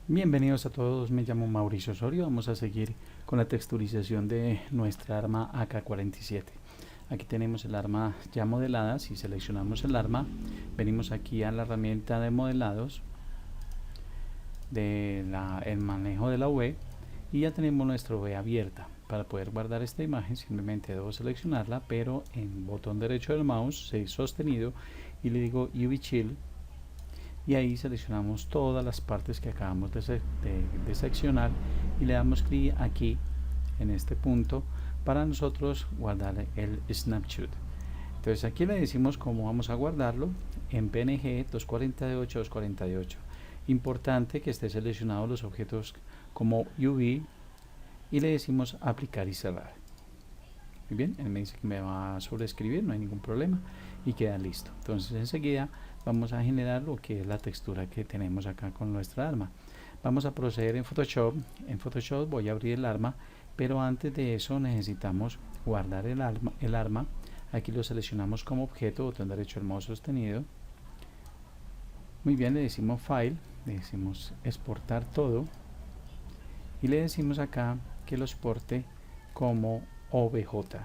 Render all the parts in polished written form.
Bienvenidos a todos, me llamo Mauricio Osorio. Vamos a seguir con la texturización de nuestra arma AK-47. Aquí tenemos el arma ya modelada. Si seleccionamos el arma, venimos aquí a la herramienta de modelados, el manejo de la V, y ya tenemos nuestra V abierta. Para poder guardar esta imagen simplemente debo seleccionarla, pero en botón derecho del mouse, 6 sostenido, y le digo UV Chill, y ahí seleccionamos todas las partes que acabamos de seccionar y le damos clic aquí en este punto para nosotros guardar el snapshot. Entonces aquí le decimos cómo vamos a guardarlo en PNG 248-248. Importante que esté seleccionado los objetos como UV y le decimos aplicar y cerrar. Muy bien, él me dice que me va a sobreescribir, no hay ningún problema y queda listo. Entonces enseguida vamos a generar lo que es la textura que tenemos acá con nuestra arma. Vamos a proceder en Photoshop. En Photoshop voy a abrir el arma, pero antes de eso necesitamos guardar el arma. Aquí lo seleccionamos como objeto, botón derecho del mouse sostenido. Muy bien, le decimos File, le decimos exportar todo y le decimos acá que lo exporte como OBJ.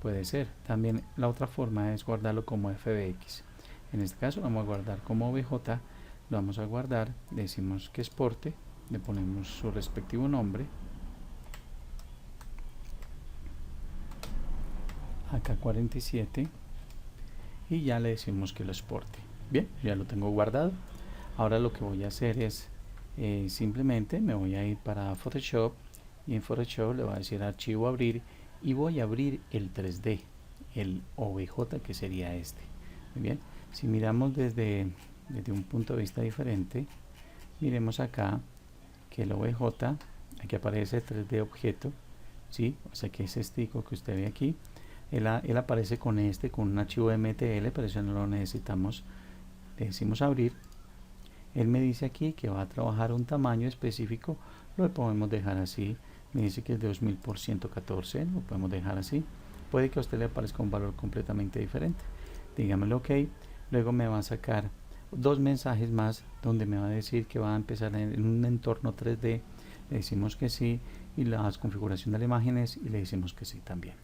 Puede ser. También la otra forma es guardarlo como FBX. En este caso lo vamos a guardar como OBJ. Lo vamos a guardar, le decimos que exporte, le ponemos su respectivo nombre, AK-47, y ya le decimos que lo exporte. Bien, ya lo tengo guardado. Ahora lo que voy a hacer es simplemente me voy a ir para Photoshop, y en Photoshop le voy a decir archivo abrir, y voy a abrir el 3D, el OBJ, que sería este. Muy bien, si miramos desde un punto de vista diferente, miremos acá que el OBJ, aquí aparece 3D objeto, ¿sí? O sea que ese icono que usted ve aquí, él aparece con un archivo MTL, pero eso no lo necesitamos. Le decimos abrir. Él me dice aquí que va a trabajar un tamaño específico, lo podemos dejar así. Me dice que es de 2000 por 114, lo podemos dejar así. Puede que a usted le aparezca un valor completamente diferente. Dígamelo OK. Luego me va a sacar dos mensajes más donde me va a decir que va a empezar en un entorno 3D. Le decimos que sí, y la configuración de las imágenes, y le decimos que sí también.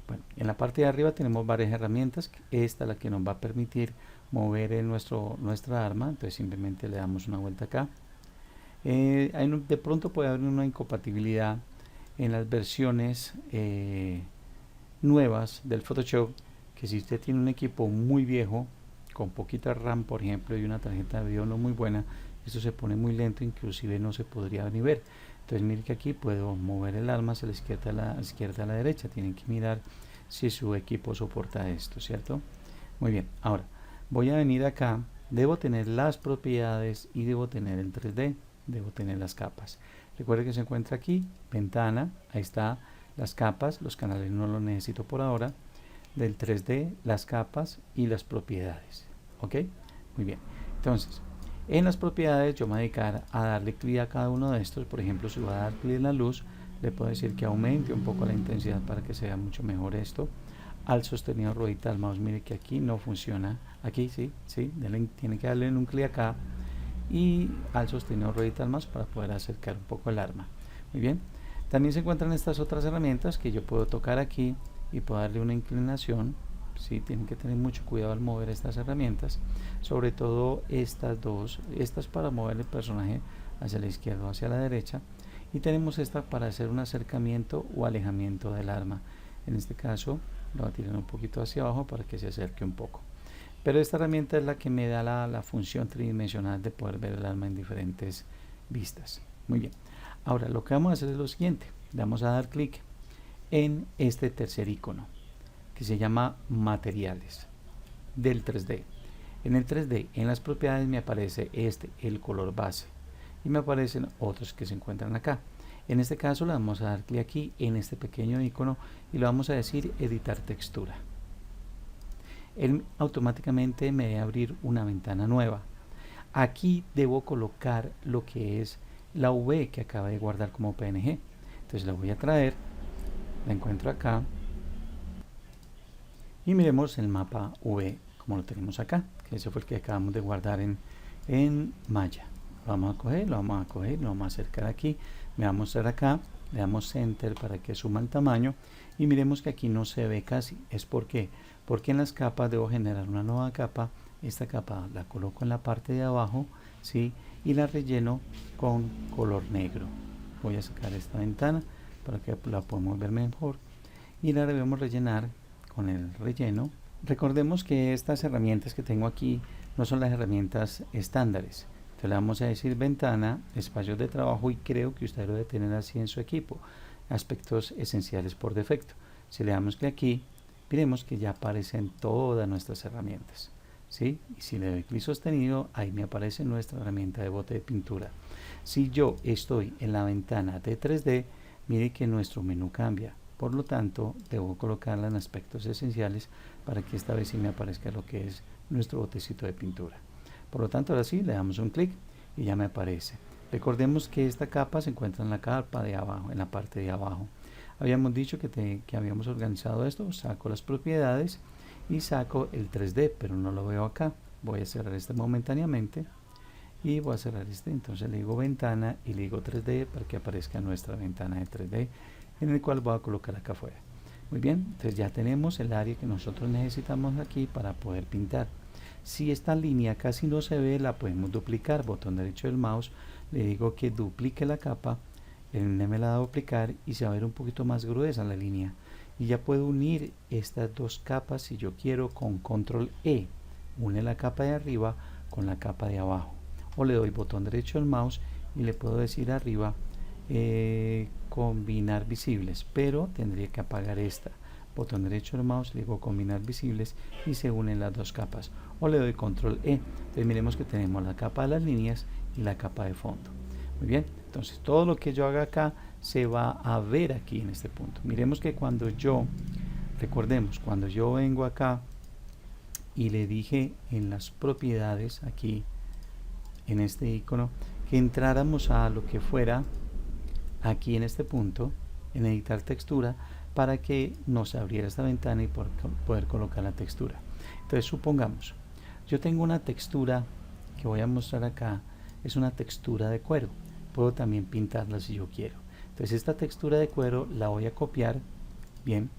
Bueno, en la parte de arriba tenemos varias herramientas. Esta es la que nos va a permitir mover nuestra arma. Entonces simplemente le damos una vuelta acá. De pronto puede haber una incompatibilidad en las versiones nuevas del Photoshop, que si usted tiene un equipo muy viejo con poquita RAM, por ejemplo, y una tarjeta de video no muy buena, esto se pone muy lento, inclusive no se podría ni ver. Entonces mire que aquí puedo mover el arma hacia la izquierda a la derecha. Tienen que mirar si su equipo soporta esto, ¿cierto? Muy bien, ahora voy a venir acá. Debo tener las propiedades y debo tener el 3D, debo tener las capas. Recuerde que se encuentra aquí, ventana, ahí está las capas, los canales no los necesito por ahora, del 3D, las capas y las propiedades. ¿Ok? Muy bien. Entonces, en las propiedades yo me voy a dedicar a darle clic a cada uno de estos. Por ejemplo, si voy a dar clic en la luz, le puedo decir que aumente un poco la intensidad para que se vea mucho mejor esto. Al sostenido ruedita del mouse, mire que aquí no funciona. Aquí sí, tiene que darle un clic acá, y al sostenido ruedita del mouse para poder acercar un poco el arma. Muy bien. También se encuentran estas otras herramientas que yo puedo tocar aquí y puedo darle una inclinación. Sí, tienen que tener mucho cuidado al mover estas herramientas, sobre todo estas dos, estas para mover el personaje hacia la izquierda o hacia la derecha, y tenemos esta para hacer un acercamiento o alejamiento del arma. En este caso lo voy a tirar un poquito hacia abajo para que se acerque un poco, pero esta herramienta es la que me da la función tridimensional de poder ver el arma en diferentes vistas. Muy bien, ahora lo que vamos a hacer es lo siguiente. Le vamos a dar clic en este tercer icono que se llama materiales del 3D. En el 3D, en las propiedades, me aparece el color base, y me aparecen otros que se encuentran acá. En este caso le vamos a dar clic aquí en este pequeño icono y le vamos a decir editar textura. Él automáticamente me debe abrir una ventana nueva. Aquí debo colocar lo que es la V que acaba de guardar como PNG. Entonces la voy a traer, la encuentro acá, y miremos el mapa V como lo tenemos acá, que ese fue el que acabamos de guardar en Maya. lo vamos a coger, lo vamos a coger, lo vamos a acercar aquí, me va a mostrar acá, le damos enter para que suma el tamaño y miremos que aquí no se ve casi. ¿Es por qué? Porque en las capas debo generar una nueva capa. Esta capa la coloco en la parte de abajo, ¿sí? Y la relleno con color negro. Voy a sacar esta ventana para que la podamos ver mejor y la debemos rellenar con el relleno. Recordemos que estas herramientas que tengo aquí no son las herramientas estándares. Entonces le vamos a decir ventana, espacios de trabajo, y creo que usted lo debe tener así en su equipo, aspectos esenciales por defecto. Si le damos clic aquí, miremos que ya aparecen todas nuestras herramientas, ¿sí? Y si le doy clic sostenido, ahí me aparece nuestra herramienta de bote de pintura. Si yo estoy en la ventana de 3D, mire que nuestro menú cambia. Por lo tanto, debo colocarla en aspectos esenciales para que esta vez sí me aparezca lo que es nuestro botecito de pintura. Por lo tanto, ahora sí, le damos un clic y ya me aparece. Recordemos que esta capa se encuentra en la capa de abajo, en la parte de abajo. Habíamos dicho que habíamos organizado esto. Saco las propiedades y saco el 3D, pero no lo veo acá. Voy a cerrar este momentáneamente y voy a cerrar este. Entonces le digo ventana y le digo 3D para que aparezca nuestra ventana de 3D, en el cual voy a colocar acá afuera. Muy bien, entonces ya tenemos el área que nosotros necesitamos aquí para poder pintar. Si esta línea casi no se ve, la podemos duplicar. Botón derecho del mouse, le digo que duplique la capa, él me la da a duplicar y se va a ver un poquito más gruesa la línea. Y ya puedo unir estas dos capas si yo quiero con control E. Une la capa de arriba con la capa de abajo. O le doy botón derecho del mouse y le puedo decir arriba combinar visibles, pero tendría que apagar esta. Botón derecho del mouse, le digo combinar visibles y se unen las dos capas. O le doy control E. Entonces miremos que tenemos la capa de las líneas y la capa de fondo. Muy bien, entonces todo lo que yo haga acá se va a ver aquí en este punto. Miremos que cuando yo, recordemos, cuando yo vengo acá y le dije en las propiedades aquí en este icono que entráramos a lo que fuera aquí en este punto, en editar textura, para que nos abriera esta ventana y poder colocar la textura. Entonces supongamos, yo tengo una textura que voy a mostrar acá, es una textura de cuero. Puedo también pintarla si yo quiero. Entonces esta textura de cuero la voy a copiar, bien,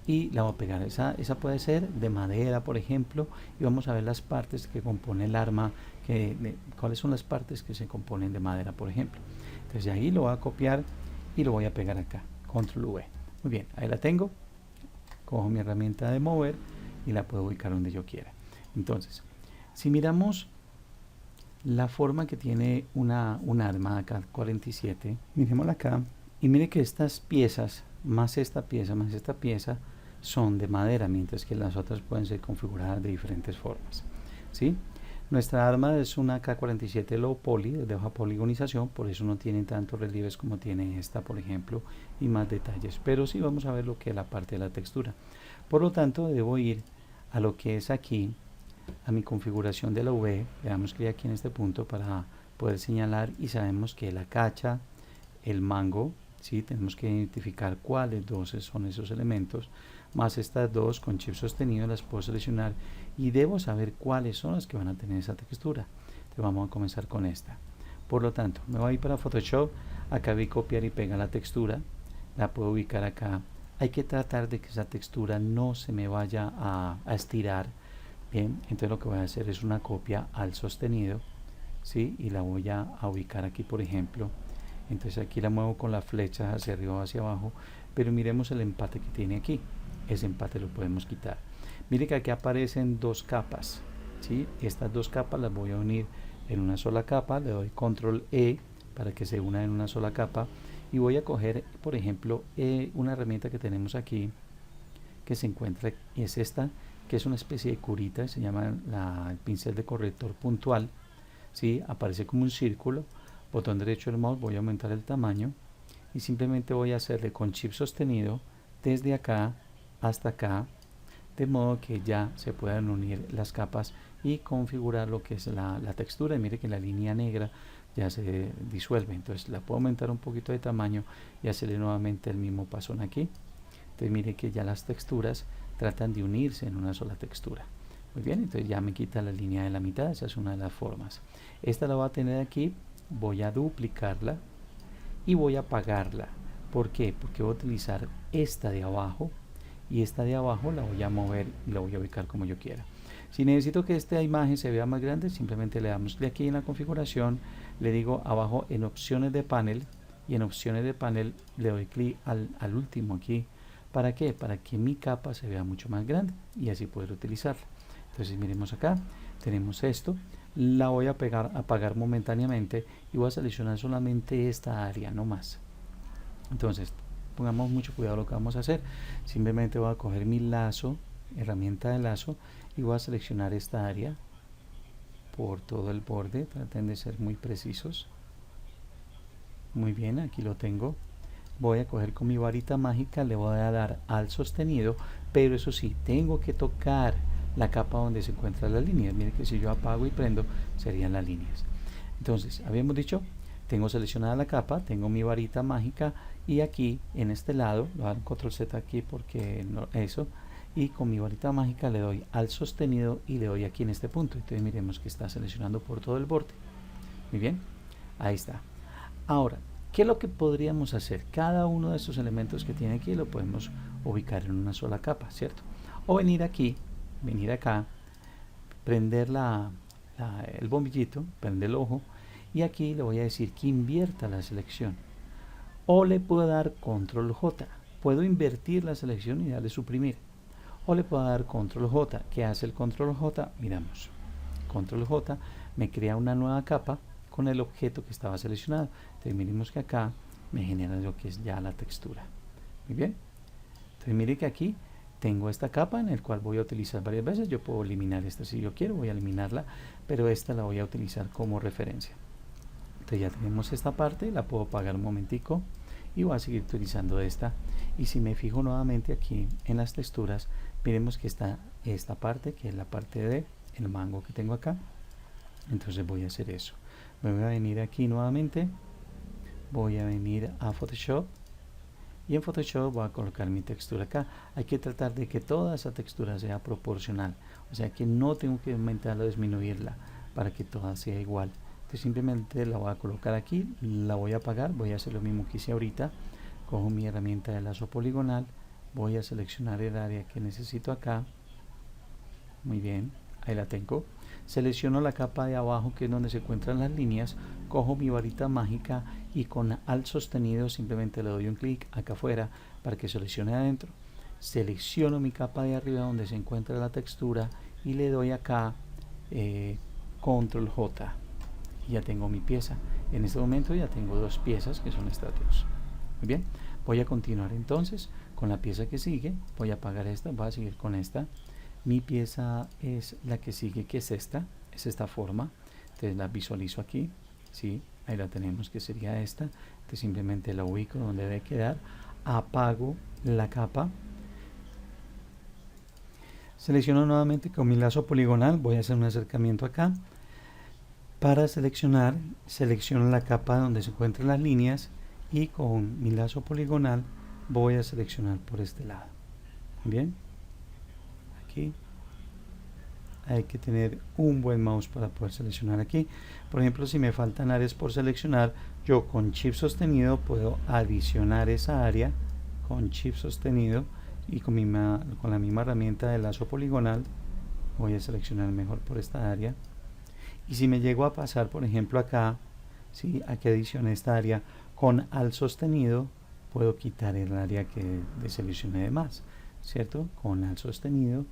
y la voy a pegar. Esa puede ser de madera, por ejemplo, y vamos a ver las partes que compone el arma, cuáles son las partes que se componen de madera, por ejemplo. Entonces de ahí lo voy a copiar y lo voy a pegar acá, control V. Muy bien, ahí la tengo. Cojo mi herramienta de mover y la puedo ubicar donde yo quiera. Entonces, si miramos la forma que tiene una arma acá 47, miremosla acá y mire que estas piezas más esta pieza son de madera, mientras que las otras pueden ser configuradas de diferentes formas, ¿sí? Nuestra arma es una K47 low poly, de baja poligonización, por eso no tiene tantos relieves como tiene esta, por ejemplo, y más detalles, pero sí vamos a ver lo que es la parte de la textura. Por lo tanto, debo ir a lo que es aquí, a mi configuración de la V. Le damos clic aquí en este punto para poder señalar, y sabemos que la cacha, el mango, ¿sí? Tenemos que identificar cuáles dos son esos elementos, más estas dos con shift sostenido las puedo seleccionar y debo saber cuáles son las que van a tener esa textura. Entonces vamos a comenzar con esta. Por lo tanto, me voy a ir para Photoshop, acá voy a copiar y pegar la textura, la puedo ubicar acá. Hay que tratar de que esa textura no se me vaya a estirar. Bien, entonces lo que voy a hacer es una copia al sostenido, ¿sí? Y la voy a ubicar aquí, por ejemplo. Entonces aquí la muevo con la flecha hacia arriba o hacia abajo, pero miremos el empate que tiene aquí. Ese empate lo podemos quitar. Mire que aquí aparecen dos capas, ¿sí? Estas dos capas las voy a unir en una sola capa. Le doy control E para que se una en una sola capa y voy a coger, por ejemplo, una herramienta que tenemos aquí que se encuentra, es esta, que es una especie de curita, se llama el pincel de corrector puntual, ¿sí? Aparece como un círculo. Botón derecho del mouse, voy a aumentar el tamaño y simplemente voy a hacerle con shift sostenido desde acá hasta acá, de modo que ya se puedan unir las capas y configurar lo que es la textura. Y mire que la línea negra ya se disuelve, entonces la puedo aumentar un poquito de tamaño y hacerle nuevamente el mismo paso aquí. Entonces mire que ya las texturas tratan de unirse en una sola textura. Muy bien, entonces ya me quita la línea de la mitad. Esa es una de las formas. Esta la voy a tener aquí, voy a duplicarla y voy a apagarla. ¿Por qué? Porque voy a utilizar esta de abajo y esta de abajo la voy a mover y la voy a ubicar como yo quiera. Si necesito que esta imagen se vea más grande, simplemente le damos de aquí en la configuración, le digo abajo en opciones de panel, y en opciones de panel le doy clic al último aquí. ¿Para qué? Para que mi capa se vea mucho más grande y así poder utilizarla. Entonces miremos acá, tenemos esto, la voy a apagar momentáneamente y voy a seleccionar solamente esta área, no más. Entonces pongamos mucho cuidado lo que vamos a hacer. Simplemente voy a coger mi lazo, herramienta de lazo, y voy a seleccionar esta área por todo el borde. Traten de ser muy precisos. Muy bien, aquí lo tengo. Voy a coger con mi varita mágica, le voy a dar al sostenido, pero eso sí, tengo que tocar la capa donde se encuentran las líneas. Miren que si yo apago y prendo, serían las líneas. Entonces, habíamos dicho, tengo seleccionada la capa, tengo mi varita mágica y aquí en este lado, voy a dar un control Z aquí porque no, eso, y con mi varita mágica le doy al sostenido y le doy aquí en este punto. Entonces miremos que está seleccionando por todo el borde. Muy bien, ahí está. Ahora, ¿qué es lo que podríamos hacer? Cada uno de estos elementos que tiene aquí lo podemos ubicar en una sola capa, ¿cierto? O venir aquí, venir acá, prender el bombillito, prender el ojo, y aquí le voy a decir que invierta la selección. O le puedo dar control J, puedo invertir la selección y darle suprimir. O le puedo dar control J. ¿Qué hace el control J? Miramos, control J me crea una nueva capa con el objeto que estaba seleccionado. Entonces miremos que acá me genera lo que es ya la textura. Muy bien, entonces mire que aquí tengo esta capa en el cual voy a utilizar varias veces. Yo puedo eliminar esta si yo quiero, voy a eliminarla, pero esta la voy a utilizar como referencia. Entonces ya tenemos esta parte, la puedo apagar un momentico y voy a seguir utilizando esta. Y si me fijo nuevamente aquí en las texturas, miremos que está esta parte, que es la parte de el mango que tengo acá. Entonces voy a hacer eso. Me voy a venir aquí nuevamente, voy a venir a Photoshop y en Photoshop voy a colocar mi textura acá. Hay que tratar de que toda esa textura sea proporcional, o sea que no tengo que aumentarla o disminuirla para que toda sea igual. Entonces simplemente la voy a colocar aquí, la voy a apagar, voy a hacer lo mismo que hice ahorita. Cojo mi herramienta de lazo poligonal, voy a seleccionar el área que necesito acá. Muy bien, ahí la tengo. Selecciono la capa de abajo, que es donde se encuentran las líneas, cojo mi varita mágica y con alt sostenido simplemente le doy un clic acá afuera para que seleccione adentro. Selecciono mi capa de arriba donde se encuentra la textura y le doy acá control J y ya tengo mi pieza. En este momento ya tengo dos piezas que son estas dos. Muy bien, voy a continuar entonces con la pieza que sigue. Voy a apagar esta, voy a seguir con esta. Mi pieza es la que sigue, que es esta forma. Entonces la visualizo aquí, ¿sí? Ahí la tenemos, que sería esta. Entonces simplemente la ubico donde debe quedar, apago la capa, selecciono nuevamente con mi lazo poligonal, voy a hacer un acercamiento acá. Para seleccionar, selecciono la capa donde se encuentran las líneas y con mi lazo poligonal voy a seleccionar por este lado. Bien, aquí hay que tener un buen mouse para poder seleccionar aquí. Por ejemplo, si me faltan áreas por seleccionar, yo con Shift sostenido puedo adicionar esa área con Shift sostenido y con la misma herramienta de lazo poligonal voy a seleccionar mejor por esta área. Y si me llego a pasar, por ejemplo, acá, ¿sí? Aquí adicioné esta área con alt sostenido, puedo quitar el área que deseleccioné de más, ¿cierto? Con alt sostenido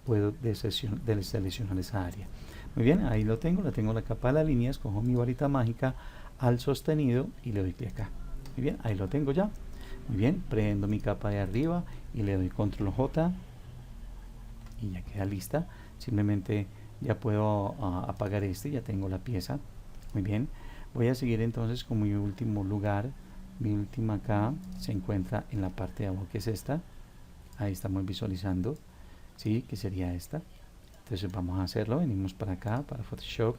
puedo deseleccionar esa área. Muy bien, ahí lo tengo, la capa de las líneas, cojo mi varita mágica, alt sostenido y le doy clic acá. Muy bien, ahí lo tengo ya. Muy bien, prendo mi capa de arriba y le doy control J y ya queda lista. Simplemente ya puedo apagar ya tengo la pieza. Muy bien, voy a seguir entonces con mi último lugar. Mi última acá se encuentra en la parte de abajo, que es esta. Ahí estamos visualizando, ¿sí? Que sería esta. Entonces vamos a hacerlo, venimos para acá, para Photoshop,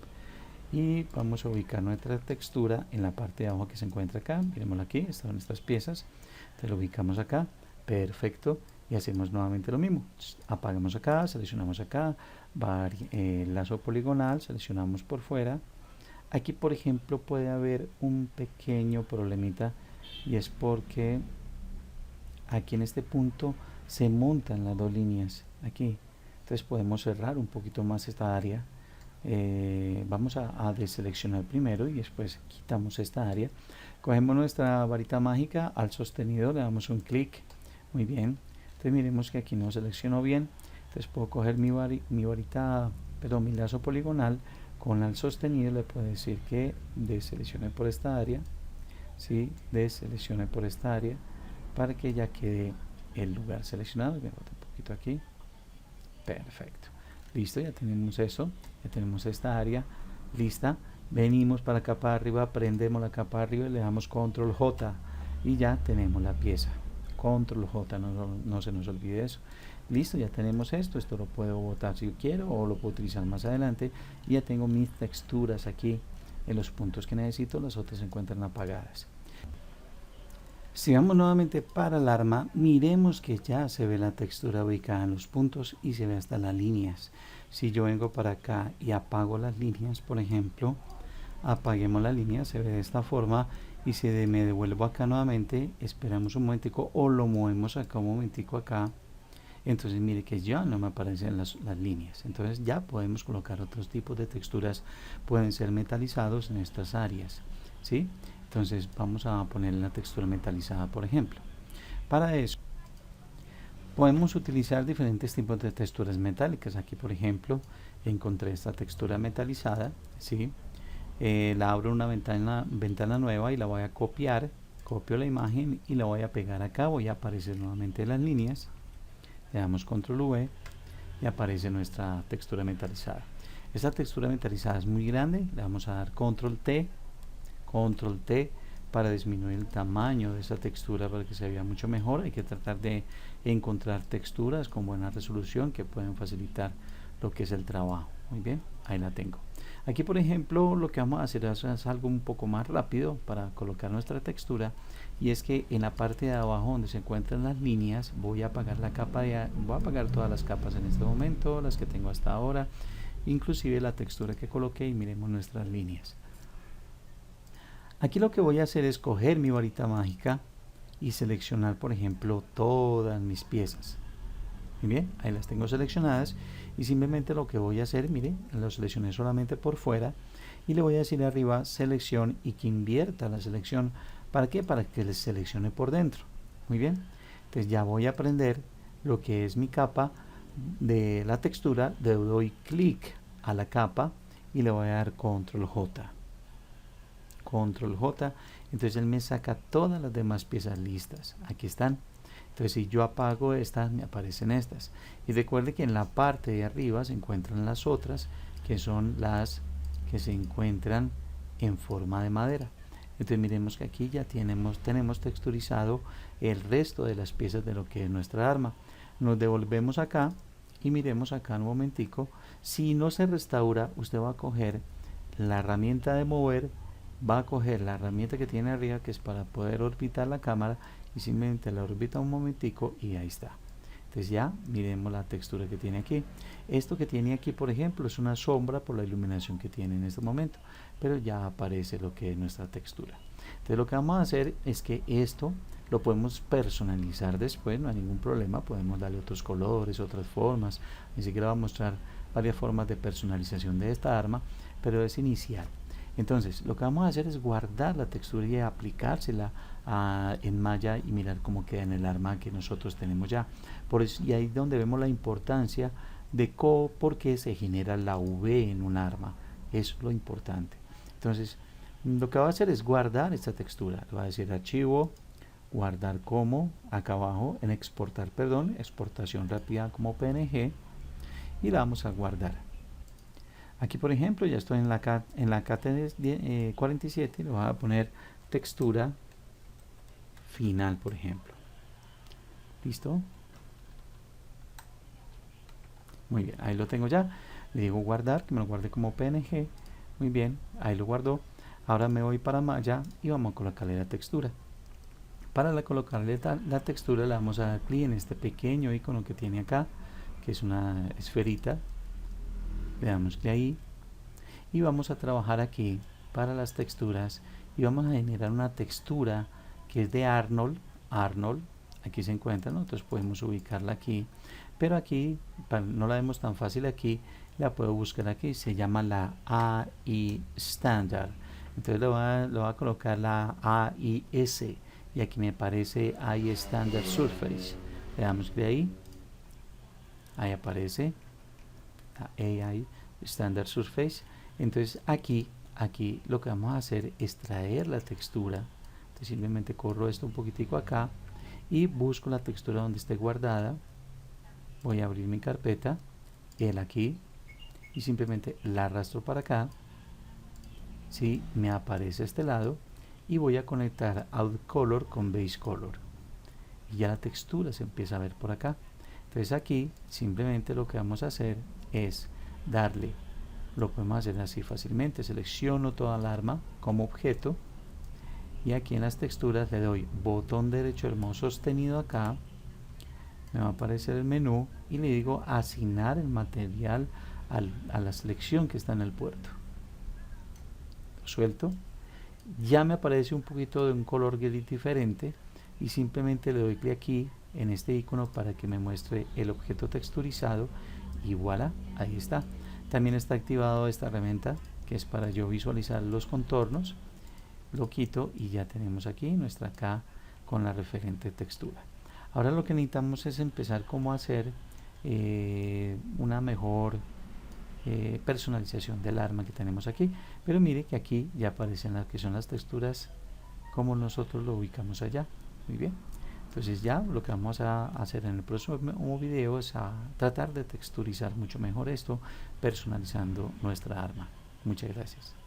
y vamos a ubicar nuestra textura en la parte de abajo que se encuentra acá. Miremoslo aquí, estas son nuestras piezas. Entonces lo ubicamos acá, perfecto, y hacemos nuevamente lo mismo. Apagamos acá, seleccionamos acá, lazo poligonal, seleccionamos por fuera. Aquí por ejemplo puede haber un pequeño problemita, y es porque aquí en este punto se montan las dos líneas aquí. Entonces podemos cerrar un poquito más esta área. Vamos a deseleccionar primero y después quitamos esta área. Cogemos nuestra varita mágica, al sostenido le damos un clic. Muy bien. Entonces miremos que aquí no seleccionó bien. Entonces puedo coger mi lazo poligonal con al sostenido. Le puedo decir que deseleccione por esta área. ¿Sí? Deseleccione por esta área para que ya quede el lugar seleccionado. Me boto un poquito aquí. Perfecto. Listo, ya tenemos eso. Ya tenemos esta área lista. Venimos para la capa de arriba, prendemos la capa de arriba y le damos control J y ya tenemos la pieza. Control J, no se nos olvide eso. Listo, ya tenemos esto. Esto lo puedo botar si quiero o lo puedo utilizar más adelante. Y ya tengo mis texturas aquí en los puntos que necesito. Las otras se encuentran apagadas. Si vamos nuevamente para el arma, miremos que ya se ve la textura ubicada en los puntos y se ve hasta las líneas. Si yo vengo para acá y apago las líneas, por ejemplo, apaguemos la línea, se ve de esta forma, y si me devuelvo acá nuevamente, esperamos un momentico o lo movemos acá un momentico acá, entonces mire que ya no me aparecen las líneas. Entonces ya podemos colocar otros tipos de texturas, pueden ser metalizados en estas áreas, ¿sí? Entonces vamos a poner la textura metalizada, por ejemplo. Para eso podemos utilizar diferentes tipos de texturas metálicas. Aquí por ejemplo encontré esta textura metalizada, ¿sí? La abro una ventana nueva y la voy a copiar. Copio la imagen y la voy a pegar acá. Voy a aparecer nuevamente las líneas. Le damos control V y aparece nuestra textura metalizada. Esta textura metalizada es muy grande. Le vamos a dar control T para disminuir el tamaño de esa textura para que se vea mucho mejor. Hay que tratar de encontrar texturas con buena resolución que pueden facilitar lo que es el trabajo. Muy bien, ahí la tengo. Aquí por ejemplo lo que vamos a hacer es algo un poco más rápido para colocar nuestra textura, y es que en la parte de abajo donde se encuentran las líneas voy a apagar voy a apagar todas las capas en este momento, las que tengo hasta ahora, inclusive la textura que coloqué, y miremos nuestras líneas. Aquí lo que voy a hacer es coger mi varita mágica y seleccionar por ejemplo todas mis piezas. Muy bien, ahí las tengo seleccionadas, y simplemente lo que voy a hacer, mire, lo seleccioné solamente por fuera y le voy a decir arriba selección y que invierta la selección. ¿Para qué? Para que les seleccione por dentro. Muy bien, entonces ya voy a prender lo que es mi capa de la textura. Le doy clic a la capa y le voy a dar control J. Control J, entonces él me saca todas las demás piezas listas. Aquí están. Entonces si yo apago estas, me aparecen estas. Y recuerde que en la parte de arriba se encuentran las otras, que son las que se encuentran en forma de madera. Entonces miremos que aquí ya tenemos texturizado el resto de las piezas de lo que es nuestra arma. Nos devolvemos acá y miremos acá un momentico. Si no se restaura, usted va a coger la herramienta de mover, va a coger la herramienta que tiene arriba, que es para poder orbitar la cámara, y simplemente la orbita un momentico y ahí está. Entonces ya miremos la textura que tiene aquí. Esto que tiene aquí por ejemplo es una sombra por la iluminación que tiene en este momento, pero ya aparece lo que es nuestra textura. Entonces lo que vamos a hacer es que esto lo podemos personalizar después, no hay ningún problema, podemos darle otros colores, otras formas. Ni siquiera va a mostrar varias formas de personalización de esta arma, pero es inicial. Entonces lo que vamos a hacer es guardar la textura y aplicársela en Maya y mirar cómo queda en el arma que nosotros tenemos ya. Por eso, y ahí es donde vemos la importancia de por qué se genera la V en un arma. Eso es lo importante. Entonces lo que va a hacer es guardar esta textura. Le va a decir archivo, guardar como, acá abajo en exportar, perdón, exportación rápida como PNG, y la vamos a guardar. Aquí por ejemplo ya estoy en la KT47, le voy a poner textura final por ejemplo. ¿Listo? Muy bien, ahí lo tengo ya. Le digo guardar, que me lo guarde como PNG. Muy bien, ahí lo guardó. Ahora me voy para Maya y vamos a colocarle la textura. Para colocarle la textura le vamos a dar clic en este pequeño icono que tiene acá, que es una esferita. Le damos clic ahí y vamos a trabajar aquí para las texturas y vamos a generar una textura que es de Arnold. Aquí se encuentra, ¿no? Entonces podemos ubicarla aquí, pero aquí no la vemos tan fácil aquí, la puedo buscar aquí, se llama la AI Standard. Entonces le voy a colocar la AIS y aquí me aparece AI Standard Surface. Le damos clic ahí aparece la AI Standard Surface. Entonces aquí lo que vamos a hacer es traer la textura. Entonces simplemente corro esto un poquitico acá y busco la textura donde esté guardada. Voy a abrir mi carpeta, aquí, y simplemente la arrastro para acá. ¿Sí? Me aparece a este lado y voy a conectar Out Color con Base Color y ya la textura se empieza a ver por acá. Entonces aquí simplemente lo que vamos a hacer es darle, lo podemos hacer así fácilmente, selecciono toda la arma como objeto y aquí en las texturas le doy botón derecho el mouse sostenido acá, me va a aparecer el menú y le digo asignar el material a la selección que está en el puerto. Lo suelto, ya me aparece un poquito de un color gris diferente y simplemente le doy clic aquí en este icono para que me muestre el objeto texturizado y voilà, ahí está. También está activado esta herramienta que es para yo visualizar los contornos. Lo quito y ya tenemos aquí nuestra K con la referente textura. Ahora lo que necesitamos es empezar como a hacer una mejor personalización del arma que tenemos aquí, pero mire que aquí ya aparecen las que son las texturas como nosotros lo ubicamos allá. Muy bien, entonces ya lo que vamos a hacer en el próximo video es a tratar de texturizar mucho mejor esto, personalizando nuestra arma. Muchas gracias.